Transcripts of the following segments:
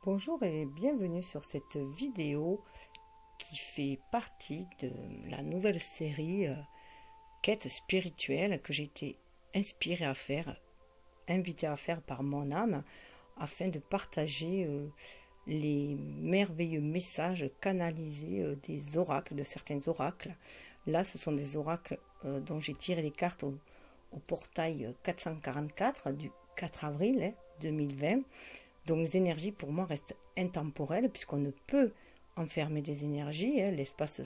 Bonjour et bienvenue sur cette vidéo qui fait partie de la nouvelle série Quête spirituelle que j'ai été inspirée à faire, invitée à faire par mon âme afin de partager les merveilleux messages canalisés des oracles, de certains oracles. Là, ce sont des oracles dont j'ai tiré les cartes au portail 444 du 4 avril 2020. Donc les énergies pour moi restent intemporelles puisqu'on ne peut enfermer des énergies. L'espace,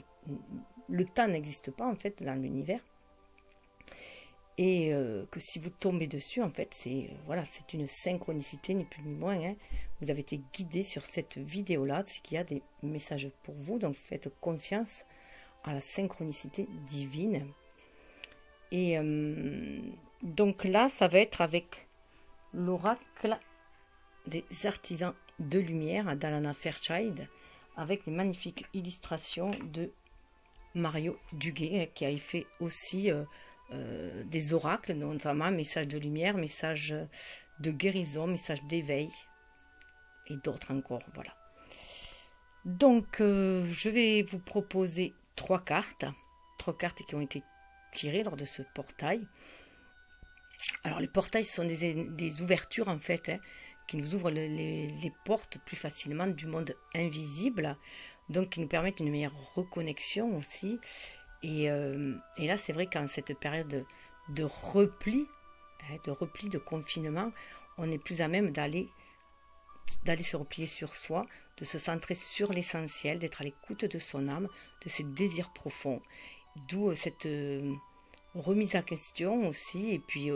le temps n'existe pas en fait dans l'univers. Et que si vous tombez dessus, en fait, c'est une synchronicité, ni plus ni moins. Vous avez été guidé sur cette vidéo-là, c'est qu'il y a des messages pour vous. Donc faites confiance à la synchronicité divine. Et donc là, ça va être avec l'oracle des artisans de lumière d'Alana Fairchild avec les magnifiques illustrations de Mario Duguay qui a fait aussi des oracles, notamment messages de lumière, messages de guérison, messages d'éveil et d'autres encore. Voilà. Donc je vais vous proposer trois cartes qui ont été tirées lors de ce portail. Alors les portails sont des ouvertures en fait, qui nous ouvrent les portes plus facilement du monde invisible, donc qui nous permettent une meilleure reconnexion aussi. Et là, c'est vrai qu'en cette période de repli, de confinement, on est plus à même d'aller se replier sur soi, de se centrer sur l'essentiel, d'être à l'écoute de son âme, de ses désirs profonds. D'où cette remise en question aussi, et puis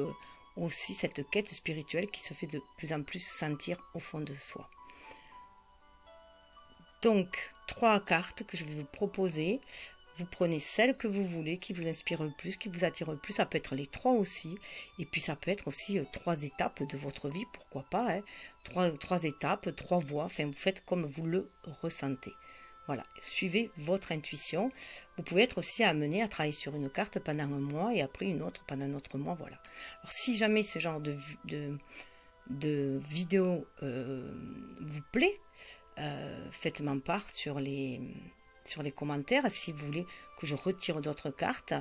aussi cette quête spirituelle qui se fait de plus en plus sentir au fond de soi. Donc, trois cartes que je vais vous proposer. Vous prenez celle que vous voulez, qui vous inspire le plus, qui vous attire le plus. Ça peut être les trois aussi. Et puis ça peut être aussi trois étapes de votre vie, pourquoi pas. Trois étapes, trois voies. Enfin, vous faites comme vous le ressentez. Voilà, suivez votre intuition. Vous pouvez être aussi amené à travailler sur une carte pendant un mois et après une autre pendant un autre mois. Voilà. Alors, si jamais ce genre de vidéo vous plaît, faites-moi part sur les commentaires si vous voulez que je retire d'autres cartes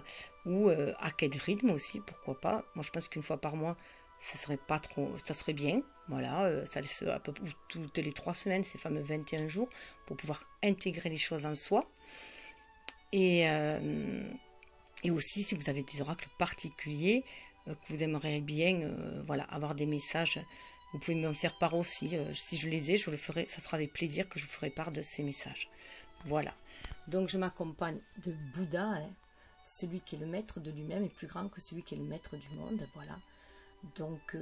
ou à quel rythme aussi, pourquoi pas. Moi, je pense qu'une fois par mois, ça serait pas trop, ça serait bien. Voilà, ça laisse à peu près toutes les 3 semaines, ces fameux 21 jours, pour pouvoir intégrer les choses en soi. Et aussi, si vous avez des oracles particuliers que vous aimeriez bien voilà, avoir des messages, vous pouvez m'en faire part aussi. Si je les ai, je le ferai, ça sera avec plaisir que je vous ferai part de ces messages. Voilà. Donc je m'accompagne de Bouddha, celui qui est le maître de lui-même est plus grand que celui qui est le maître du monde. Voilà. Donc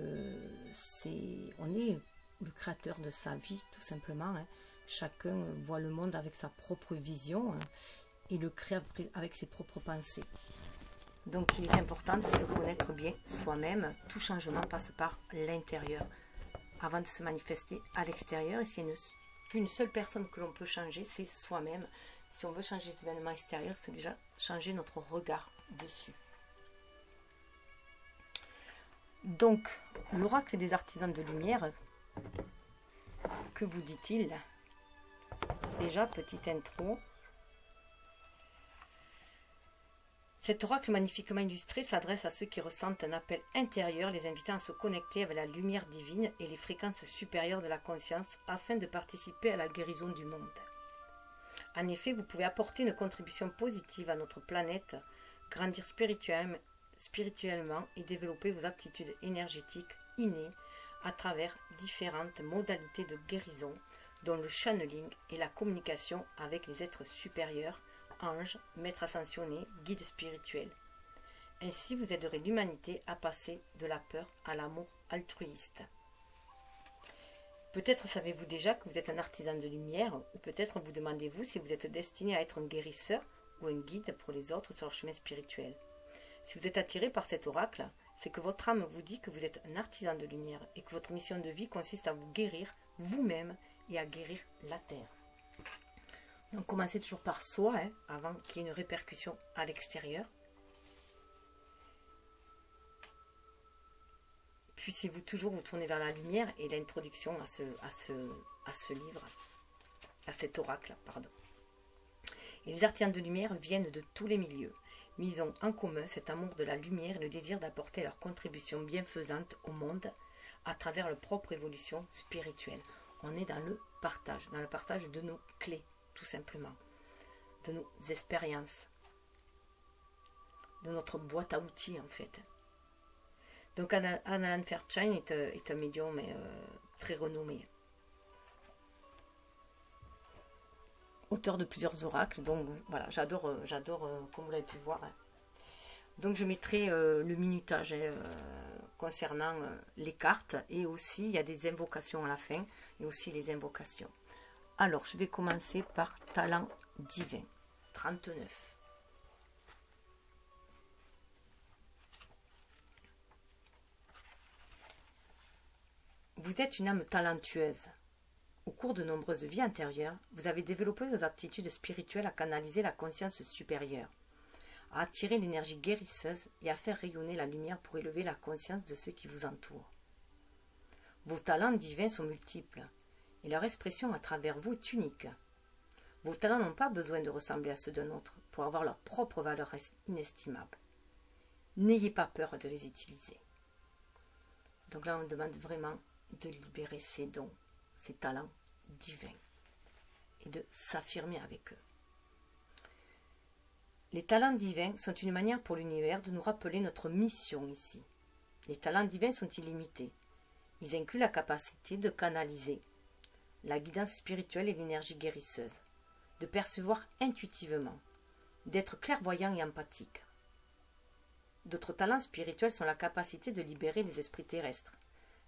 on est le créateur de sa vie, tout simplement. Chacun voit le monde avec sa propre vision et le crée avec ses propres pensées. Donc il est important de se connaître bien soi-même. Tout changement passe par l'intérieur avant de se manifester à l'extérieur. Et s'il y a qu'une seule personne que l'on peut changer, c'est soi-même. Si on veut changer cet événement extérieur, il faut déjà changer notre regard dessus. Donc, l'oracle des artisans de lumière, que vous dit-il? Déjà, petite intro. Cet oracle magnifiquement illustré s'adresse à ceux qui ressentent un appel intérieur, les invitant à se connecter avec la lumière divine et les fréquences supérieures de la conscience afin de participer à la guérison du monde. En effet, vous pouvez apporter une contribution positive à notre planète, grandir spirituellement et développer vos aptitudes énergétiques innées à travers différentes modalités de guérison, dont le channeling et la communication avec les êtres supérieurs, anges, maîtres ascensionnés, guides spirituels. Ainsi, vous aiderez l'humanité à passer de la peur à l'amour altruiste. Peut-être savez-vous déjà que vous êtes un artisan de lumière, ou peut-être vous demandez-vous si vous êtes destiné à être un guérisseur ou un guide pour les autres sur leur chemin spirituel. Si vous êtes attiré par cet oracle, c'est que votre âme vous dit que vous êtes un artisan de lumière et que votre mission de vie consiste à vous guérir vous-même et à guérir la Terre. Donc commencez toujours par soi, avant qu'il y ait une répercussion à l'extérieur. puissiez-vous toujours vous tourner vers la lumière et l'introduction à ce livre, à cet oracle, pardon. Et les artisans de lumière viennent de tous les milieux, mais ils ont en commun cet amour de la lumière et le désir d'apporter leur contribution bienfaisante au monde à travers leur propre évolution spirituelle. On est dans le partage de nos clés, tout simplement, de nos expériences, de notre boîte à outils, en fait. Donc Alan Fairchild est un médium très renommé. Auteur de plusieurs oracles, donc voilà, j'adore, comme vous l'avez pu voir. Donc je mettrai le minutage concernant les cartes, et aussi il y a des invocations à la fin, et aussi les invocations. Alors je vais commencer par Talent Divin, 39. Vous êtes une âme talentueuse. Au cours de nombreuses vies antérieures, vous avez développé vos aptitudes spirituelles à canaliser la conscience supérieure, à attirer l'énergie guérisseuse et à faire rayonner la lumière pour élever la conscience de ceux qui vous entourent. Vos talents divins sont multiples et leur expression à travers vous est unique. Vos talents n'ont pas besoin de ressembler à ceux d'un autre pour avoir leur propre valeur inestimable. N'ayez pas peur de les utiliser. Donc là, on demande vraiment de libérer ces dons, ces talents divins, et de s'affirmer avec eux. Les talents divins sont une manière pour l'univers de nous rappeler notre mission ici. Les talents divins sont illimités. Ils incluent la capacité de canaliser la guidance spirituelle et l'énergie guérisseuse, de percevoir intuitivement, d'être clairvoyant et empathique. D'autres talents spirituels sont la capacité de libérer les esprits terrestres,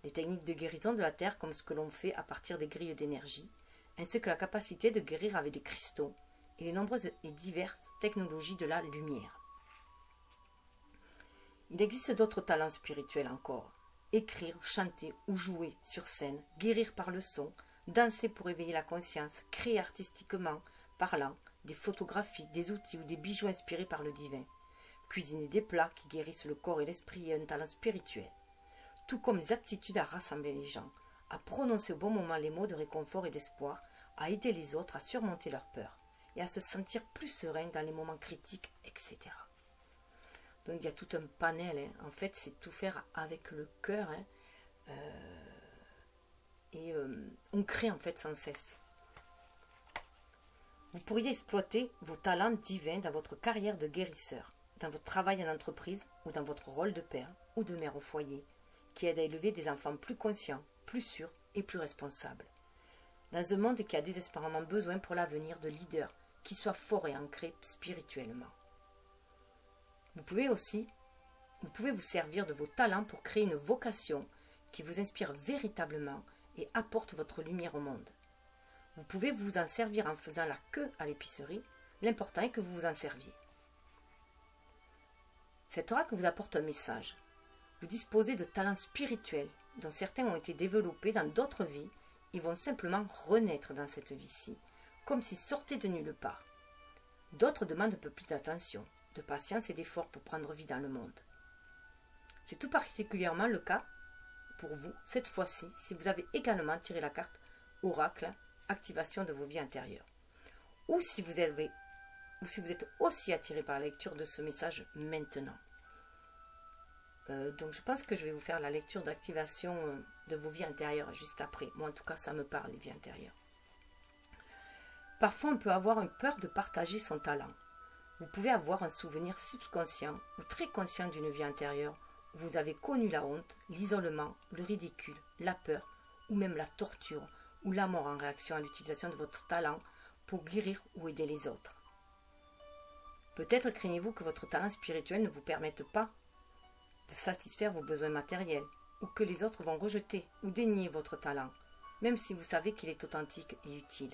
les techniques de guérison de la terre comme ce que l'on fait à partir des grilles d'énergie, ainsi que la capacité de guérir avec des cristaux et les nombreuses et diverses technologies de la lumière. Il existe d'autres talents spirituels encore. Écrire, chanter ou jouer sur scène, guérir par le son, danser pour éveiller la conscience, créer artistiquement, parlant, des photographies, des outils ou des bijoux inspirés par le divin, cuisiner des plats qui guérissent le corps et l'esprit est un talent spirituel, tout comme les aptitudes à rassembler les gens, à prononcer au bon moment les mots de réconfort et d'espoir, à aider les autres à surmonter leurs peurs et à se sentir plus serein dans les moments critiques, etc. Donc il y a tout un panel, hein. En fait c'est tout faire avec le cœur, hein. On crée en fait sans cesse. Vous pourriez exploiter vos talents divins dans votre carrière de guérisseur, dans votre travail en entreprise ou dans votre rôle de père ou de mère au foyer, qui aide à élever des enfants plus conscients, plus sûrs et plus responsables. Dans un monde qui a désespérément besoin pour l'avenir de leaders qui soient forts et ancrés spirituellement. Vous pouvez vous servir de vos talents pour créer une vocation qui vous inspire véritablement et apporte votre lumière au monde. Vous pouvez vous en servir en faisant la queue à l'épicerie, l'important est que vous vous en serviez. Cet oracle vous apporte un message. Vous disposez de talents spirituels dont certains ont été développés dans d'autres vies et vont simplement renaître dans cette vie-ci, comme s'ils sortaient de nulle part. D'autres demandent un peu plus d'attention, de patience et d'efforts pour prendre vie dans le monde. C'est tout particulièrement le cas pour vous cette fois-ci si vous avez également tiré la carte Oracle, activation de vos vies intérieures. Ou si vous êtes aussi attiré par la lecture de ce message maintenant. Donc je pense que je vais vous faire la lecture d'activation de vos vies intérieures juste après. Moi en tout cas ça me parle les vies intérieures. Parfois on peut avoir une peur de partager son talent. Vous pouvez avoir un souvenir subconscient ou très conscient d'une vie antérieure où vous avez connu la honte, l'isolement, le ridicule, la peur ou même la torture ou la mort en réaction à l'utilisation de votre talent pour guérir ou aider les autres. Peut-être craignez-vous que votre talent spirituel ne vous permette pas de satisfaire vos besoins matériels ou que les autres vont rejeter ou dénier votre talent, même si vous savez qu'il est authentique et utile.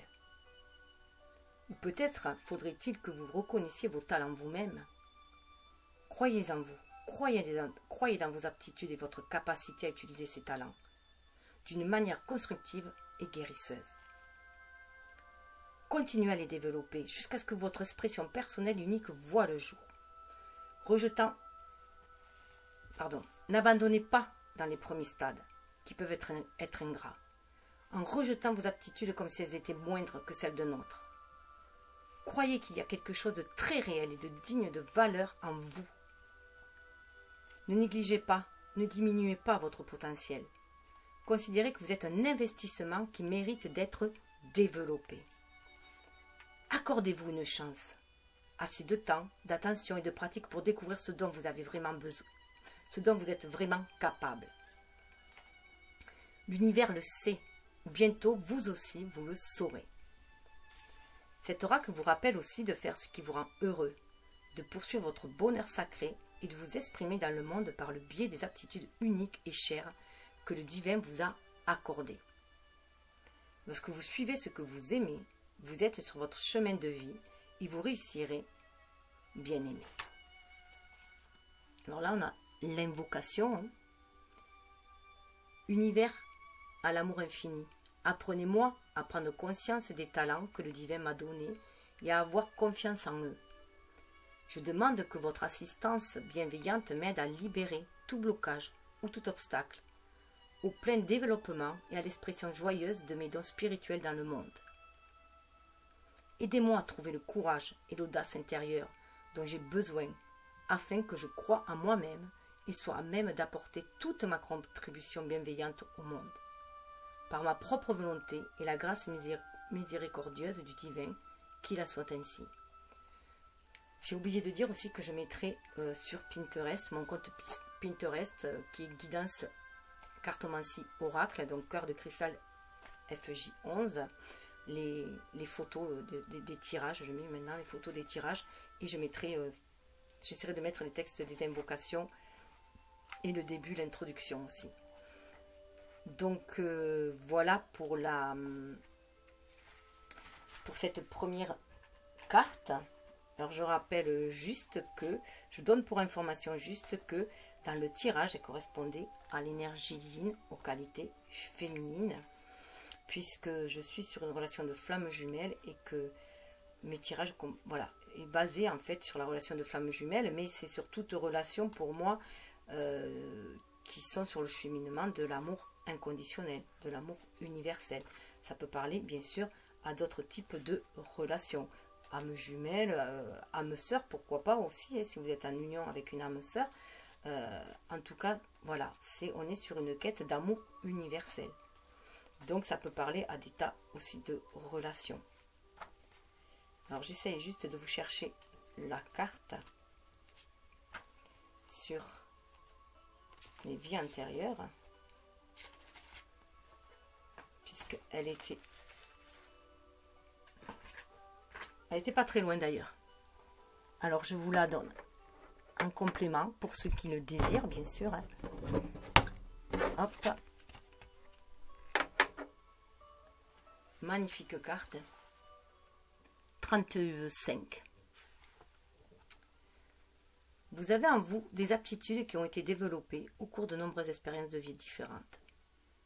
Ou peut-être faudrait-il que vous reconnaissiez vos talents vous-même. Croyez en vous, croyez dans vos aptitudes et votre capacité à utiliser ces talents d'une manière constructive et guérisseuse. Continuez à les développer jusqu'à ce que votre expression personnelle unique voie le jour. N'abandonnez pas dans les premiers stades, qui peuvent être ingrats, en rejetant vos aptitudes comme si elles étaient moindres que celles d'un autre. Croyez qu'il y a quelque chose de très réel et de digne de valeur en vous. Ne négligez pas, ne diminuez pas votre potentiel. Considérez que vous êtes un investissement qui mérite d'être développé. Accordez-vous une chance. Assez de temps, d'attention et de pratique pour découvrir ce dont vous avez vraiment besoin, ce dont vous êtes vraiment capable. L'univers le sait. Bientôt, vous aussi, vous le saurez. Cet oracle vous rappelle aussi de faire ce qui vous rend heureux, de poursuivre votre bonheur sacré et de vous exprimer dans le monde par le biais des aptitudes uniques et chères que le divin vous a accordées. Lorsque vous suivez ce que vous aimez, vous êtes sur votre chemin de vie et vous réussirez, bien aimé. Alors là, on a l'invocation. Univers à l'amour infini. Apprenez-moi à prendre conscience des talents que le divin m'a donnés et à avoir confiance en eux. Je demande que votre assistance bienveillante m'aide à libérer tout blocage ou tout obstacle, au plein développement et à l'expression joyeuse de mes dons spirituels dans le monde. Aidez-moi à trouver le courage et l'audace intérieure dont j'ai besoin afin que je croie en moi-même et sois à même d'apporter toute ma contribution bienveillante au monde. Par ma propre volonté et la grâce miséricordieuse du divin, qu'il en soit ainsi. J'ai oublié de dire aussi que je mettrai sur Pinterest, mon compte Pinterest, qui est Guidance Cartomancie Oracle, donc cœur de cristal FJ11, les photos des tirages. Je mets maintenant les photos des tirages et je mettrai, j'essaierai de mettre les textes des invocations et le début, l'introduction aussi. Donc voilà pour cette première carte. Alors je rappelle juste que, je donne pour information juste que dans le tirage, elle correspondait à l'énergie yin, aux qualités féminines, puisque je suis sur une relation de flamme jumelle et que mes tirages, voilà, est basé en fait sur la relation de flamme jumelle, mais c'est sur toute relation pour moi qui sont sur le cheminement de l'amour inconditionnel, de l'amour universel. Ça peut parler bien sûr à d'autres types de relations, âme jumelle, âme sœur, pourquoi pas aussi, hein, si vous êtes en union avec une âme sœur. En tout cas, voilà, on est sur une quête d'amour universel. Donc ça peut parler à des tas aussi de relations. Alors j'essaye juste de vous chercher la carte sur les vies antérieures, puisqu'elle était pas très loin d'ailleurs. Alors je vous la donne en complément pour ceux qui le désirent, bien sûr. Hein. Hop. Magnifique carte. 35. Vous avez en vous des aptitudes qui ont été développées au cours de nombreuses expériences de vie différentes.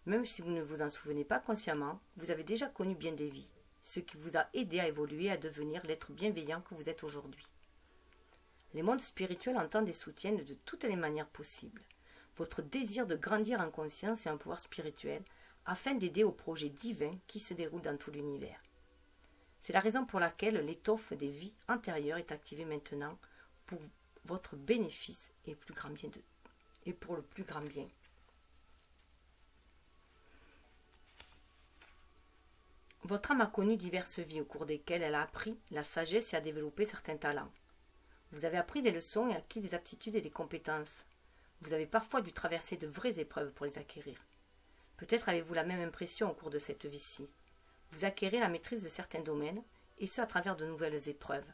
Même si vous ne vous en souvenez pas consciemment, vous avez déjà connu bien des vies, ce qui vous a aidé à évoluer, à devenir l'être bienveillant que vous êtes aujourd'hui. Les mondes spirituels entendent et soutiennent de toutes les manières possibles votre désir de grandir en conscience et en pouvoir spirituel afin d'aider au projet divin qui se déroule dans tout l'univers. C'est la raison pour laquelle l'étoffe des vies antérieures est activée maintenant pour votre bénéfice et pour le plus grand bien. Votre âme a connu diverses vies au cours desquelles elle a appris la sagesse et a développé certains talents. Vous avez appris des leçons et acquis des aptitudes et des compétences. Vous avez parfois dû traverser de vraies épreuves pour les acquérir. Peut-être avez-vous la même impression au cours de cette vie-ci. Vous acquérez la maîtrise de certains domaines, et ce à travers de nouvelles épreuves.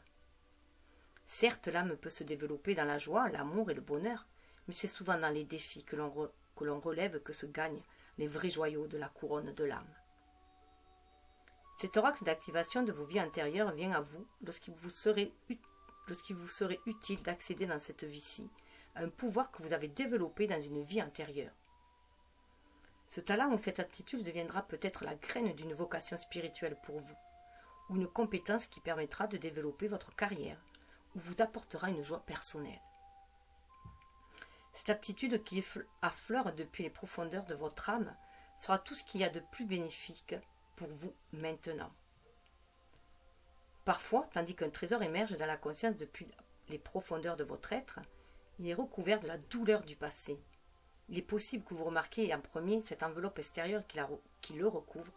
Certes, l'âme peut se développer dans la joie, l'amour et le bonheur, mais c'est souvent dans les défis que l'on relève que se gagnent les vrais joyaux de la couronne de l'âme. Cet oracle d'activation de vos vies antérieures vient à vous lorsqu'il vous serait utile d'accéder dans cette vie-ci à un pouvoir que vous avez développé dans une vie antérieure. Ce talent ou cette aptitude deviendra peut-être la graine d'une vocation spirituelle pour vous, ou une compétence qui permettra de développer votre carrière, ou vous apportera une joie personnelle. Cette aptitude qui affleure depuis les profondeurs de votre âme sera tout ce qu'il y a de plus bénéfique pour vous maintenant. Parfois, tandis qu'un trésor émerge dans la conscience depuis les profondeurs de votre être, il est recouvert de la douleur du passé. Il est possible que vous remarquiez en premier cette enveloppe extérieure qui le recouvre,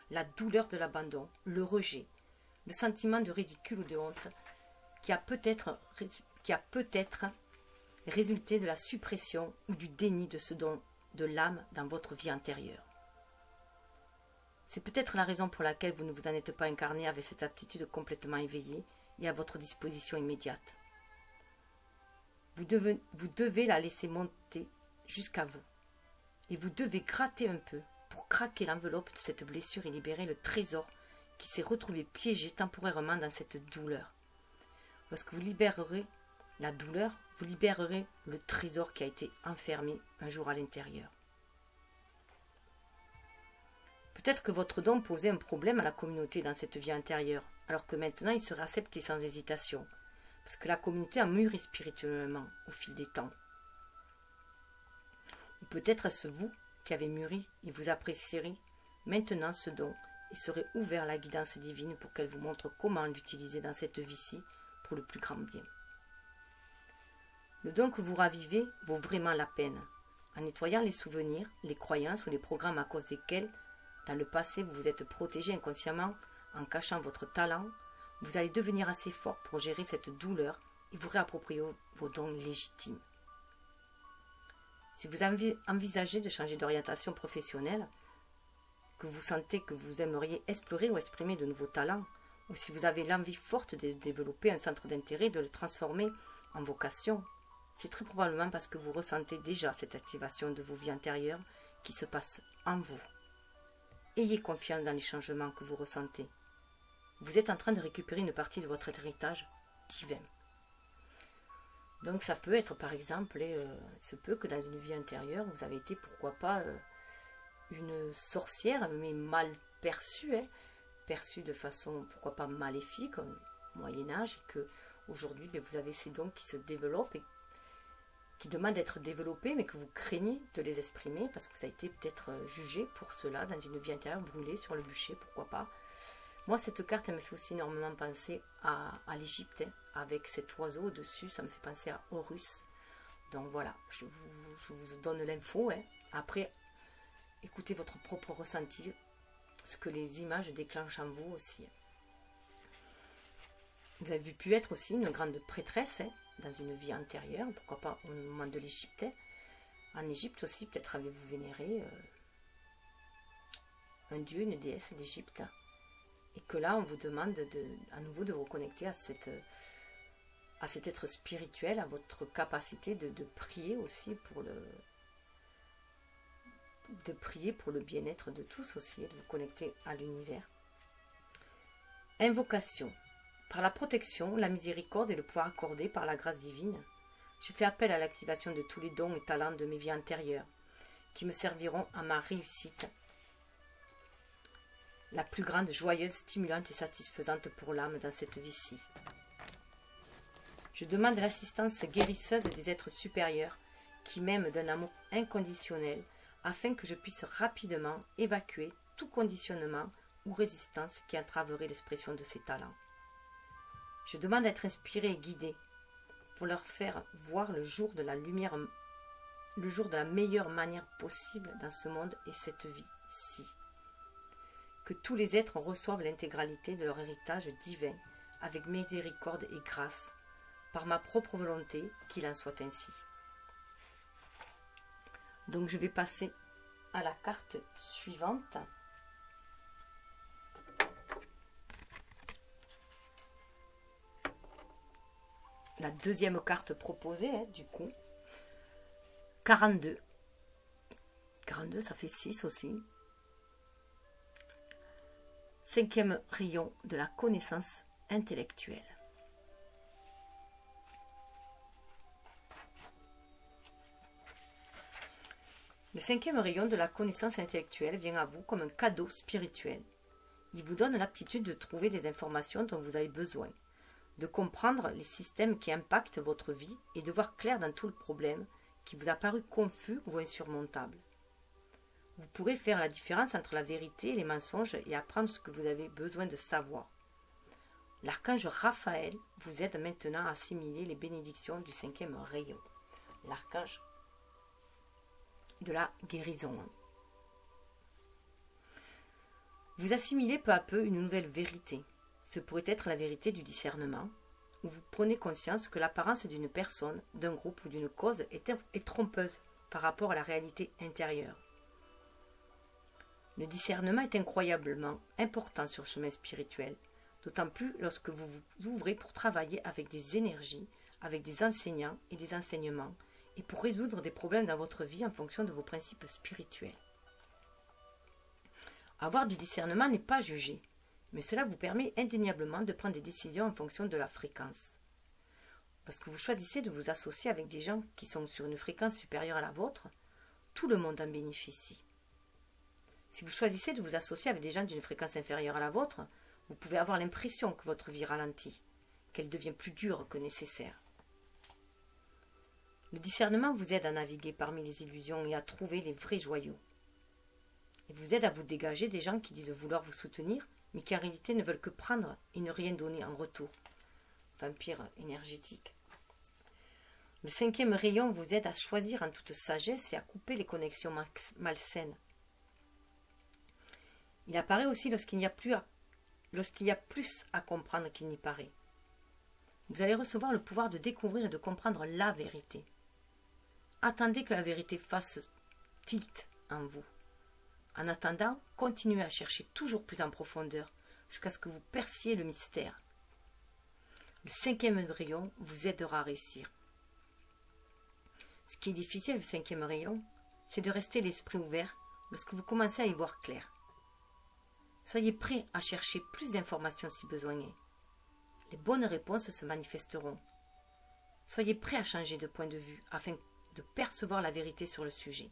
la douleur de l'abandon, le rejet, le sentiment de ridicule ou de honte qui a peut-être résulté de la suppression ou du déni de ce don de l'âme dans votre vie antérieure. C'est peut-être la raison pour laquelle vous ne vous en êtes pas incarné avec cette aptitude complètement éveillée et à votre disposition immédiate. Vous devez la laisser monter jusqu'à vous. Et vous devez gratter un peu pour craquer l'enveloppe de cette blessure et libérer le trésor qui s'est retrouvé piégé temporairement dans cette douleur. Lorsque vous libérerez la douleur, vous libérerez le trésor qui a été enfermé un jour à l'intérieur. Peut-être que votre don posait un problème à la communauté dans cette vie antérieure, alors que maintenant il serait accepté sans hésitation, parce que la communauté a mûri spirituellement au fil des temps. Ou peut-être est-ce vous qui avez mûri et vous apprécierez maintenant ce don et serez ouvert à la guidance divine pour qu'elle vous montre comment l'utiliser dans cette vie-ci pour le plus grand bien. Le don que vous ravivez vaut vraiment la peine, en nettoyant les souvenirs, les croyances ou les programmes à cause desquels, dans le passé, vous vous êtes protégé inconsciemment en cachant votre talent. Vous allez devenir assez fort pour gérer cette douleur et vous réapproprier vos dons légitimes. Si vous envisagez de changer d'orientation professionnelle, que vous sentez que vous aimeriez explorer ou exprimer de nouveaux talents, ou si vous avez l'envie forte de développer un centre d'intérêt, de le transformer en vocation, c'est très probablement parce que vous ressentez déjà cette activation de vos vies antérieures qui se passe en vous. Ayez confiance dans les changements que vous ressentez. Vous êtes en train de récupérer une partie de votre héritage divin. Donc ça peut être par exemple, il se peut que dans une vie antérieure, vous avez été pourquoi pas une sorcière, mais mal perçue, perçue de façon pourquoi pas maléfique au Moyen-Âge, et que aujourd'hui vous avez ces dons qui se développent et qui demandent d'être développés, mais que vous craignez de les exprimer parce que vous avez été peut-être jugé pour cela dans une vie intérieure, brûlé sur le bûcher, pourquoi pas. Moi, cette carte, elle me fait aussi énormément penser à l'Égypte, avec cet oiseau au-dessus, ça me fait penser à Horus. Donc voilà, je vous donne l'info. Après, écoutez votre propre ressenti, ce que les images déclenchent en vous aussi. Vous avez pu être aussi une grande prêtresse dans une vie antérieure, pourquoi pas au moment de l'Égypte. En Égypte aussi, peut-être avez-vous vénéré un dieu, une déesse d'Égypte. Et que là, on vous demande à nouveau de vous reconnecter à cet être spirituel, à votre capacité de prier aussi pour le bien-être de tous aussi, et de vous connecter à l'univers. Invocation. Par la protection, la miséricorde et le pouvoir accordé par la grâce divine, je fais appel à l'activation de tous les dons et talents de mes vies antérieures, qui me serviront à ma réussite, la plus grande, joyeuse, stimulante et satisfaisante pour l'âme dans cette vie-ci. Je demande l'assistance guérisseuse des êtres supérieurs qui m'aiment d'un amour inconditionnel afin que je puisse rapidement évacuer tout conditionnement ou résistance qui entraverait l'expression de ces talents. Je demande d'être inspiré et guidé pour leur faire voir le jour de la lumière, le jour de la meilleure manière possible dans ce monde et cette vie-ci. Que tous les êtres reçoivent l'intégralité de leur héritage divin avec miséricorde et grâce, par ma propre volonté, qu'il en soit ainsi. Donc je vais passer à la carte suivante. La deuxième carte proposée, du coup. 42. 42, ça fait 6 aussi. 5e rayon de la connaissance intellectuelle. Le 5e rayon de la connaissance intellectuelle vient à vous comme un cadeau spirituel. Il vous donne l'aptitude de trouver des informations dont vous avez besoin, de comprendre les systèmes qui impactent votre vie et de voir clair dans tout le problème qui vous a paru confus ou insurmontable. Vous pourrez faire la différence entre la vérité et les mensonges et apprendre ce que vous avez besoin de savoir. L'archange Raphaël vous aide maintenant à assimiler les bénédictions du 5e rayon. L'archange de la guérison. Vous assimilez peu à peu une nouvelle vérité. Ce pourrait être la vérité du discernement, où vous prenez conscience que l'apparence d'une personne, d'un groupe ou d'une cause est trompeuse par rapport à la réalité intérieure. Le discernement est incroyablement important sur le chemin spirituel, d'autant plus lorsque vous vous ouvrez pour travailler avec des énergies, avec des enseignants et des enseignements, et pour résoudre des problèmes dans votre vie en fonction de vos principes spirituels. Avoir du discernement n'est pas juger, mais cela vous permet indéniablement de prendre des décisions en fonction de la fréquence. Lorsque vous choisissez de vous associer avec des gens qui sont sur une fréquence supérieure à la vôtre, tout le monde en bénéficie. Si vous choisissez de vous associer avec des gens d'une fréquence inférieure à la vôtre, vous pouvez avoir l'impression que votre vie ralentit, qu'elle devient plus dure que nécessaire. Le discernement vous aide à naviguer parmi les illusions et à trouver les vrais joyaux. Il vous aide à vous dégager des gens qui disent vouloir vous soutenir, mais qui en réalité ne veulent que prendre et ne rien donner en retour. Vampire énergétique. Le 5e rayon vous aide à choisir en toute sagesse et à couper les connexions malsaines. Il apparaît aussi lorsqu'il y a plus à comprendre qu'il n'y paraît. Vous allez recevoir le pouvoir de découvrir et de comprendre la vérité. Attendez que la vérité fasse tilt en vous. En attendant, continuez à chercher toujours plus en profondeur jusqu'à ce que vous perciez le mystère. Le 5e rayon vous aidera à réussir. Ce qui est difficile, le 5e rayon, c'est de rester l'esprit ouvert lorsque vous commencez à y voir clair. Soyez prêts à chercher plus d'informations si besoin est. Les bonnes réponses se manifesteront. Soyez prêts à changer de point de vue afin de percevoir la vérité sur le sujet.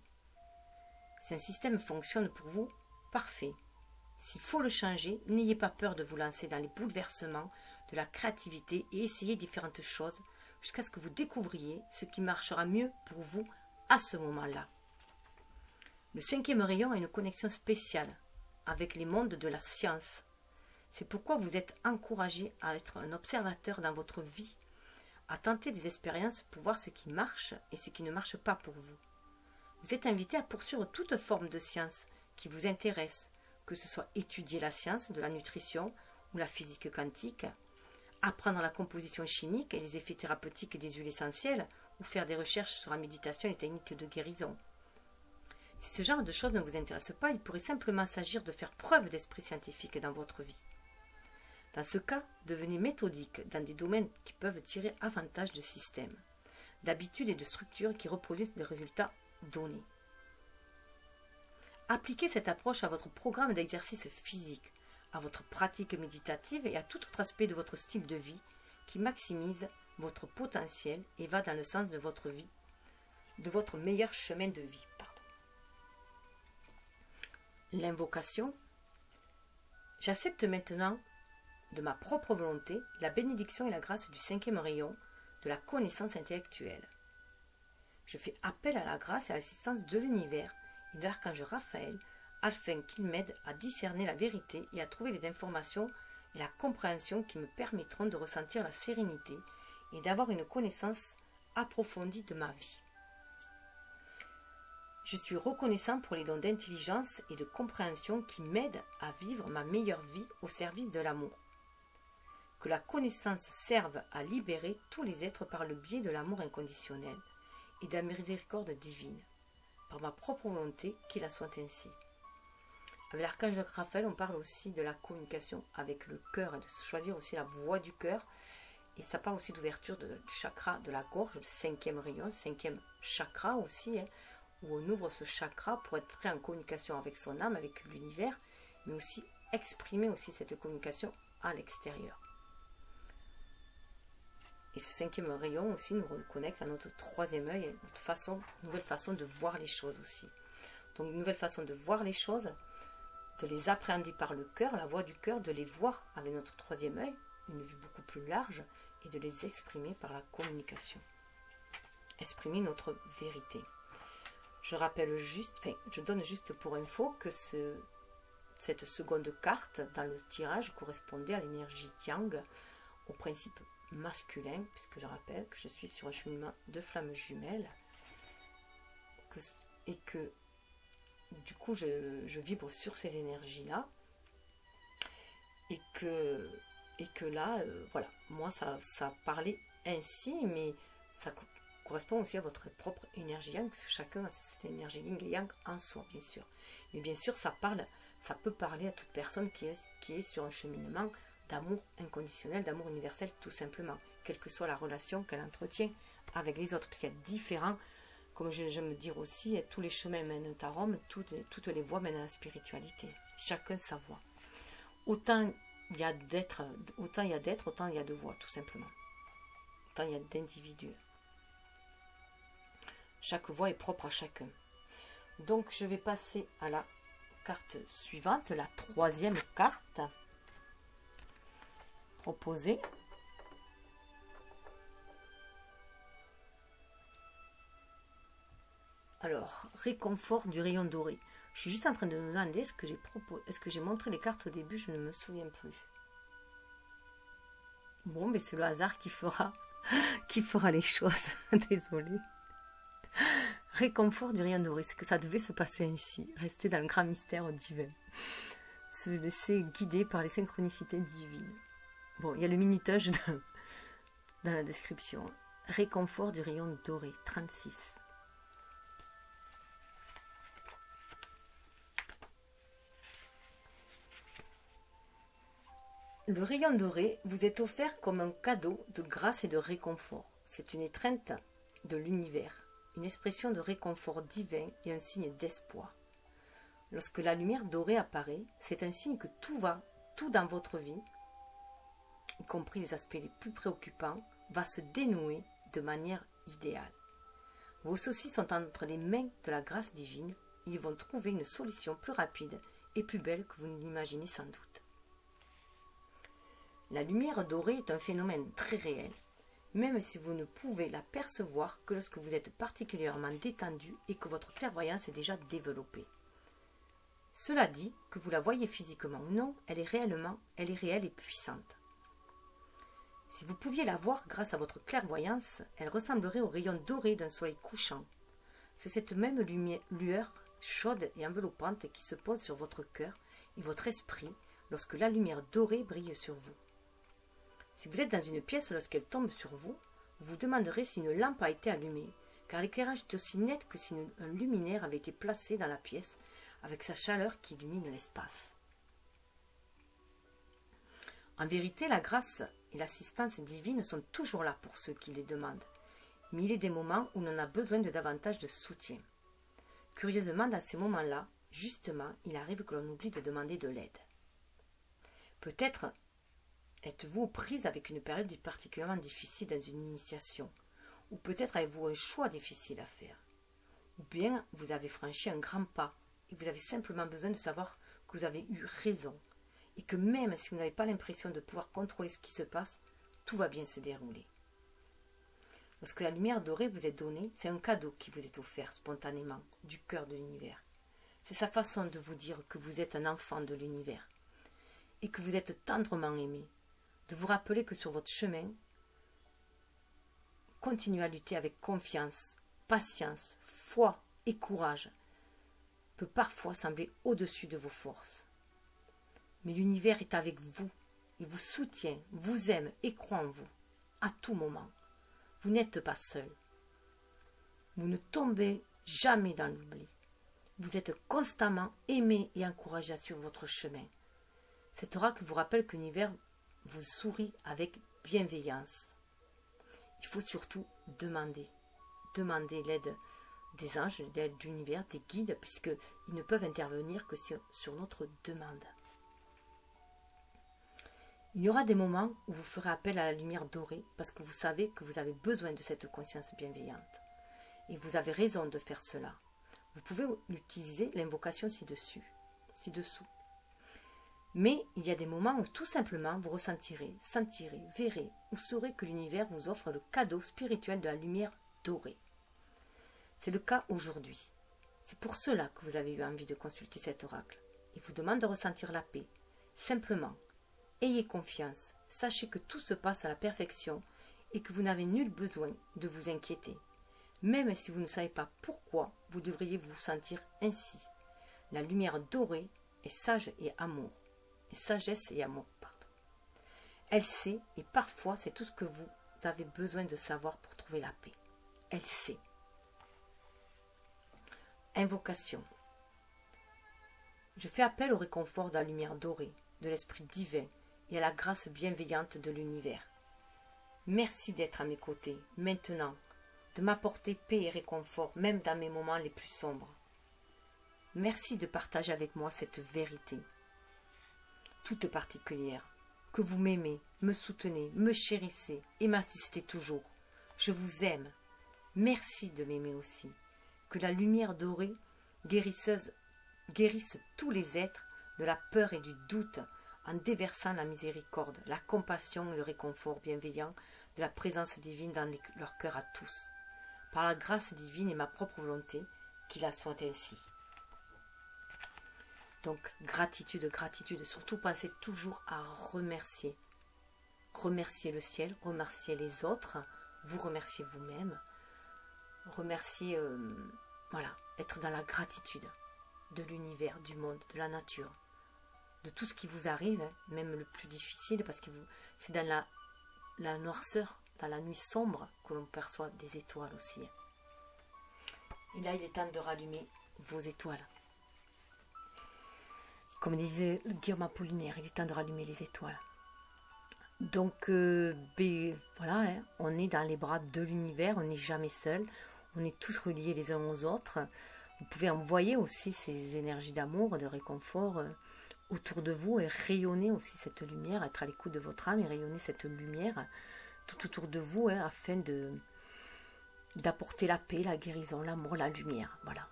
Si un système fonctionne pour vous, parfait. S'il faut le changer, n'ayez pas peur de vous lancer dans les bouleversements de la créativité et essayez différentes choses jusqu'à ce que vous découvriez ce qui marchera mieux pour vous à ce moment-là. Le 5e rayon a une connexion spéciale avec les mondes de la science. C'est pourquoi vous êtes encouragé à être un observateur dans votre vie, à tenter des expériences pour voir ce qui marche et ce qui ne marche pas pour vous. Vous êtes invité à poursuivre toute forme de science qui vous intéresse, que ce soit étudier la science de la nutrition ou la physique quantique, apprendre la composition chimique et les effets thérapeutiques des huiles essentielles ou faire des recherches sur la méditation et les techniques de guérison. Si ce genre de choses ne vous intéresse pas, il pourrait simplement s'agir de faire preuve d'esprit scientifique dans votre vie. Dans ce cas, devenez méthodique dans des domaines qui peuvent tirer avantage de systèmes, d'habitudes et de structures qui reproduisent des résultats donnés. Appliquez cette approche à votre programme d'exercice physique, à votre pratique méditative et à tout autre aspect de votre style de vie qui maximise votre potentiel et va dans le sens de votre vie, de votre meilleur chemin de vie. L'invocation. J'accepte maintenant de ma propre volonté la bénédiction et la grâce du 5e rayon de la connaissance intellectuelle. Je fais appel à la grâce et à l'assistance de l'univers et de l'archange Raphaël afin qu'il m'aide à discerner la vérité et à trouver les informations et la compréhension qui me permettront de ressentir la sérénité et d'avoir une connaissance approfondie de ma vie. Je suis reconnaissant pour les dons d'intelligence et de compréhension qui m'aident à vivre ma meilleure vie au service de l'amour. Que la connaissance serve à libérer tous les êtres par le biais de l'amour inconditionnel et de la miséricorde divine, par ma propre volonté qu'il en soit ainsi. Avec l'archange Raphaël, on parle aussi de la communication avec le cœur et de choisir aussi la voix du cœur. Et ça parle aussi d'ouverture du chakra de la gorge, le 5e rayon, 5e chakra aussi, où on ouvre ce chakra pour être en communication avec son âme, avec l'univers, mais aussi exprimer aussi cette communication à l'extérieur. Et ce 5e rayon aussi nous reconnecte à notre 3e œil, notre nouvelle façon de voir les choses aussi. Donc une nouvelle façon de voir les choses, de les appréhender par le cœur, la voix du cœur, de les voir avec notre 3e œil, une vue beaucoup plus large, et de les exprimer par la communication. exprimer notre vérité. Je rappelle juste, enfin, je donne juste pour info que cette seconde carte dans le tirage correspondait à l'énergie Yang, au principe masculin, puisque je rappelle que je suis sur un cheminement de flammes jumelles, et que du coup je vibre sur ces énergies-là, et que là, voilà, moi ça parlait ainsi, mais ça correspond aussi à votre propre énergie Yang, parce que chacun a cette énergie Yin et Yang en soi, bien sûr. Mais bien sûr, ça peut parler à toute personne qui est sur un cheminement d'amour inconditionnel, d'amour universel, tout simplement, quelle que soit la relation qu'elle entretient avec les autres, parce qu'il y a différents, comme j'aime dire aussi, tous les chemins mènent à Rome, toutes les voies mènent à la spiritualité, chacun sa voie. Autant il y a d'être, autant il y a de voies, tout simplement. Autant il y a d'individus. Chaque voie est propre à chacun. Donc je vais passer à la carte suivante, la troisième carte proposée. Alors, réconfort du rayon doré. Je suis juste en train de me demander est-ce que j'ai montré les cartes au début, je ne me souviens plus. Bon, mais c'est le hasard qui fera les choses. Désolée. Réconfort du rayon doré, c'est que ça devait se passer ainsi, rester dans le grand mystère divin, se laisser guider par les synchronicités divines. Bon, il y a le minutage dans la description. Réconfort du rayon doré, 36. Le rayon doré vous est offert comme un cadeau de grâce et de réconfort. C'est une étreinte de l'univers, une expression de réconfort divin et un signe d'espoir. Lorsque la lumière dorée apparaît, c'est un signe que tout dans votre vie, y compris les aspects les plus préoccupants, va se dénouer de manière idéale. Vos soucis sont entre les mains de la grâce divine, ils vont trouver une solution plus rapide et plus belle que vous ne l'imaginez sans doute. La lumière dorée est un phénomène très réel, même si vous ne pouvez la percevoir que lorsque vous êtes particulièrement détendu et que votre clairvoyance est déjà développée. Cela dit, que vous la voyez physiquement ou non, elle est réelle et puissante. Si vous pouviez la voir grâce à votre clairvoyance, elle ressemblerait au rayon doré d'un soleil couchant. C'est cette même lueur chaude et enveloppante qui se pose sur votre cœur et votre esprit lorsque la lumière dorée brille sur vous. Si vous êtes dans une pièce lorsqu'elle tombe sur vous, vous vous demanderez si une lampe a été allumée, car l'éclairage est aussi net que si un luminaire avait été placé dans la pièce avec sa chaleur qui illumine l'espace. En vérité, la grâce et l'assistance divine sont toujours là pour ceux qui les demandent, mais il est des moments où l'on a besoin de davantage de soutien. Curieusement, dans ces moments-là, justement, il arrive que l'on oublie de demander de l'aide. Peut-être êtes-vous aux prises avec une période particulièrement difficile dans une initiation, ou peut-être avez-vous un choix difficile à faire, ou bien vous avez franchi un grand pas et vous avez simplement besoin de savoir que vous avez eu raison et que même si vous n'avez pas l'impression de pouvoir contrôler ce qui se passe, tout va bien se dérouler. Lorsque la lumière dorée vous est donnée, c'est un cadeau qui vous est offert spontanément du cœur de l'univers. C'est sa façon de vous dire que vous êtes un enfant de l'univers et que vous êtes tendrement aimé, de vous rappeler que sur votre chemin, continuez à lutter avec confiance, patience, foi et courage, peut parfois sembler au-dessus de vos forces. Mais l'univers est avec vous, il vous soutient, vous aime et croit en vous, à tout moment. Vous n'êtes pas seul. Vous ne tombez jamais dans l'oubli. Vous êtes constamment aimé et encouragé à suivre votre chemin. Cet oracle vous rappelle que l'univers vous sourit avec bienveillance. Il faut surtout demander l'aide des anges, l'aide de l'univers, des guides, puisqu'ils ne peuvent intervenir que sur notre demande. Il y aura des moments où vous ferez appel à la lumière dorée parce que vous savez que vous avez besoin de cette conscience bienveillante. Et vous avez raison de faire cela. Vous pouvez utiliser l'invocation ci-dessous. Mais il y a des moments où tout simplement vous sentirez, verrez ou saurez que l'univers vous offre le cadeau spirituel de la lumière dorée. C'est le cas aujourd'hui. C'est pour cela que vous avez eu envie de consulter cet oracle. Il vous demande de ressentir la paix. Simplement, ayez confiance. Sachez que tout se passe à la perfection et que vous n'avez nul besoin de vous inquiéter. Même si vous ne savez pas pourquoi, vous devriez vous sentir ainsi. La lumière dorée est sage et amour. Et sagesse et amour, pardon. Elle sait, et parfois c'est tout ce que vous avez besoin de savoir pour trouver la paix. Elle sait. Invocation. Je fais appel au réconfort de la lumière dorée, de l'esprit divin et à la grâce bienveillante de l'univers. Merci d'être à mes côtés, maintenant, de m'apporter paix et réconfort, même dans mes moments les plus sombres. Merci de partager avec moi cette vérité, toute particulière, que vous m'aimez, me soutenez, me chérissez et m'assistez toujours. Je vous aime. Merci de m'aimer aussi. Que la lumière dorée, guérisseuse, guérisse tous les êtres de la peur et du doute en déversant la miséricorde, la compassion et le réconfort bienveillant de la présence divine dans leur cœur à tous. Par la grâce divine et ma propre volonté, qu'il en soit ainsi. Donc, gratitude, gratitude. Surtout, pensez toujours à remercier. Remercier le ciel, remercier les autres, vous remercier vous-même. Remercier, voilà, être dans la gratitude de l'univers, du monde, de la nature, de tout ce qui vous arrive, hein, même le plus difficile, parce que c'est dans la noirceur, dans la nuit sombre, que l'on perçoit des étoiles aussi. Et là, il est temps de rallumer vos étoiles. Comme disait Guillaume Apollinaire, il est temps de rallumer les étoiles. Donc, voilà, hein, on est dans les bras de l'univers, on n'est jamais seul, on est tous reliés les uns aux autres. Vous pouvez envoyer aussi ces énergies d'amour, de réconfort autour de vous et rayonner aussi cette lumière, être à l'écoute de votre âme et rayonner cette lumière tout autour de vous, hein, afin d'apporter la paix, la guérison, l'amour, la lumière, voilà,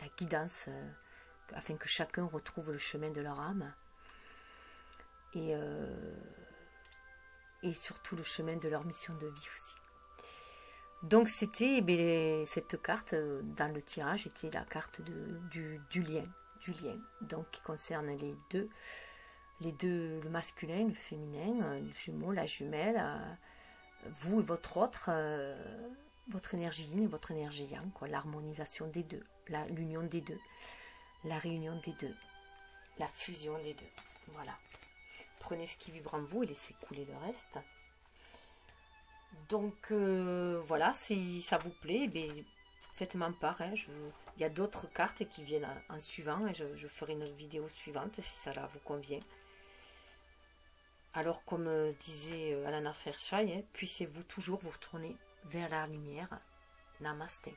la guidance, afin que chacun retrouve le chemin de leur âme et surtout le chemin de leur mission de vie aussi. Donc c'était cette carte dans le tirage était la carte du lien, donc qui concerne les deux, le masculin, le féminin, le jumeau, la jumelle, vous et votre autre, votre énergie yin et votre énergie yang, quoi, l'harmonisation des deux, l'union des deux, la réunion des deux, la fusion des deux. Voilà. Prenez ce qui vibre en vous et laissez couler le reste. Donc voilà, si ça vous plaît, faites-moi part. Hein, il y a d'autres cartes qui viennent en suivant et je ferai une vidéo suivante si ça vous convient. Alors comme disait Alana Fairchild, hein, puissiez-vous toujours vous retourner vers la lumière. Namasté.